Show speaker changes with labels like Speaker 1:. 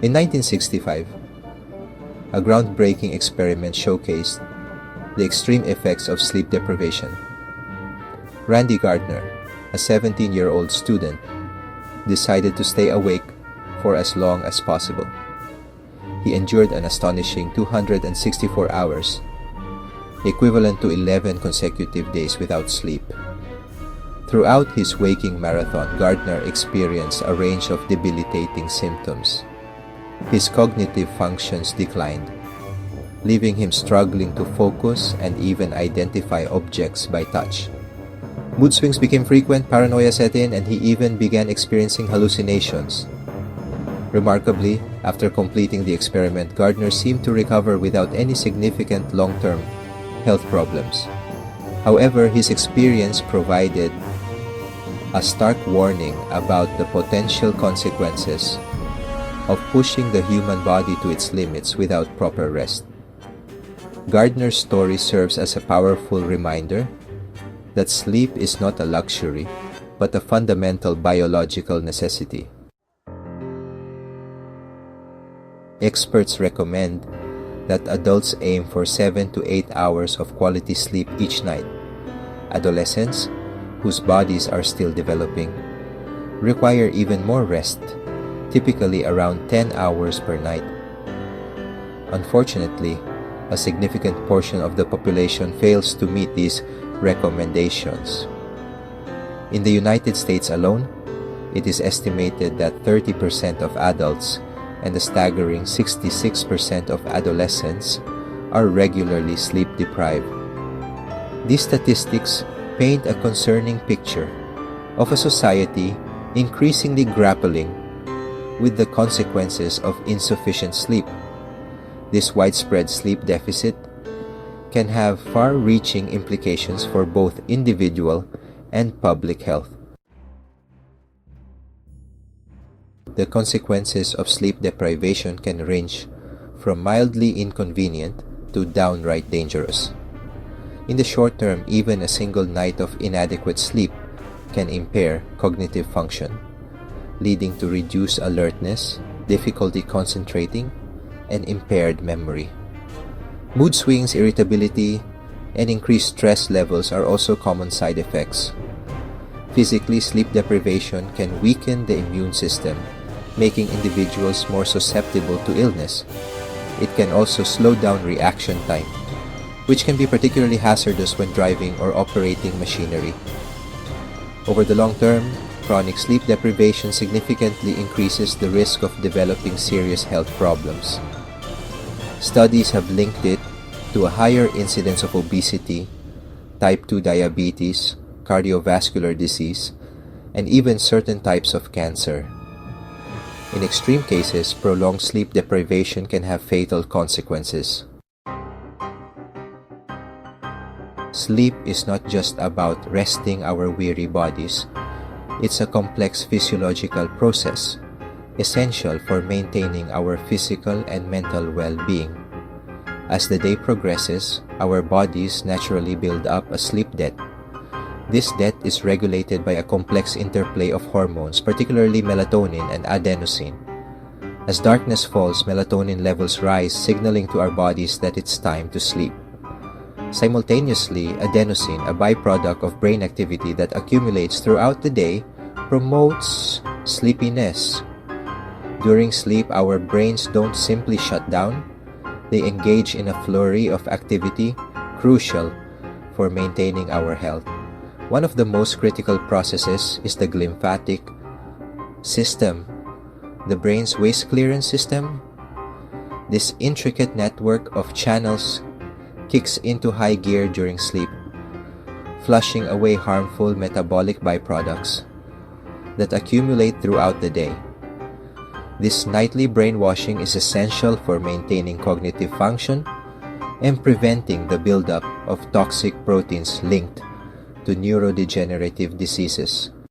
Speaker 1: In 1965, a groundbreaking experiment showcased the extreme effects of sleep deprivation. Randy Gardner, a 17-year-old student, decided to stay awake for as long as possible. He endured an astonishing 264 hours, equivalent to 11 consecutive days without sleep. Throughout his waking marathon, Gardner experienced a range of debilitating symptoms. His cognitive functions declined, leaving him struggling to focus and even identify objects by touch. Mood swings became frequent, paranoia set in, and he even began experiencing hallucinations. Remarkably, after completing the experiment, Gardner seemed to recover without any significant long-term health problems. However, his experience provided a stark warning about the potential consequences of pushing the human body to its limits without proper rest. Gardner's story serves as a powerful reminder that sleep is not a luxury, but a fundamental biological necessity. Experts recommend that adults aim for 7 to 8 hours of quality sleep each night. Adolescents, whose bodies are still developing, require even more rest, typically around 10 hours per night. Unfortunately, a significant portion of the population fails to meet these recommendations. In the United States alone, it is estimated that 30% of adults and a staggering 66% of adolescents are regularly sleep deprived. These statistics paint a concerning picture of a society increasingly grappling with the consequences of insufficient sleep. This widespread sleep deficit can have far-reaching implications for both individual and public health. The consequences of sleep deprivation can range from mildly inconvenient to downright dangerous. In the short term, even a single night of inadequate sleep can impair cognitive function, leading to reduced alertness, difficulty concentrating, and impaired memory. Mood swings, irritability, and increased stress levels are also common side effects. Physically, sleep deprivation can weaken the immune system, making individuals more susceptible to illness. It can also slow down reaction time, which can be particularly hazardous when driving or operating machinery. Over the long term, chronic sleep deprivation significantly increases the risk of developing serious health problems. Studies have linked it to a higher incidence of obesity, type 2 diabetes, cardiovascular disease, and even certain types of cancer. In extreme cases, prolonged sleep deprivation can have fatal consequences. Sleep is not just about resting our weary bodies. It's a complex physiological process, essential for maintaining our physical and mental well-being. As the day progresses, our bodies naturally build up a sleep debt. This debt is regulated by a complex interplay of hormones, particularly melatonin and adenosine. As darkness falls, melatonin levels rise, signaling to our bodies that it's time to sleep. Simultaneously, adenosine, a byproduct of brain activity that accumulates throughout the day, promotes sleepiness. During sleep, our brains don't simply shut down. They engage in a flurry of activity crucial for maintaining our health. One of the most critical processes is the glymphatic system, the brain's waste clearance system. This intricate network of channels kicks into high gear during sleep, flushing away harmful metabolic byproducts that accumulate throughout the day. This nightly brainwashing is essential for maintaining cognitive function and preventing the buildup of toxic proteins linked to neurodegenerative diseases.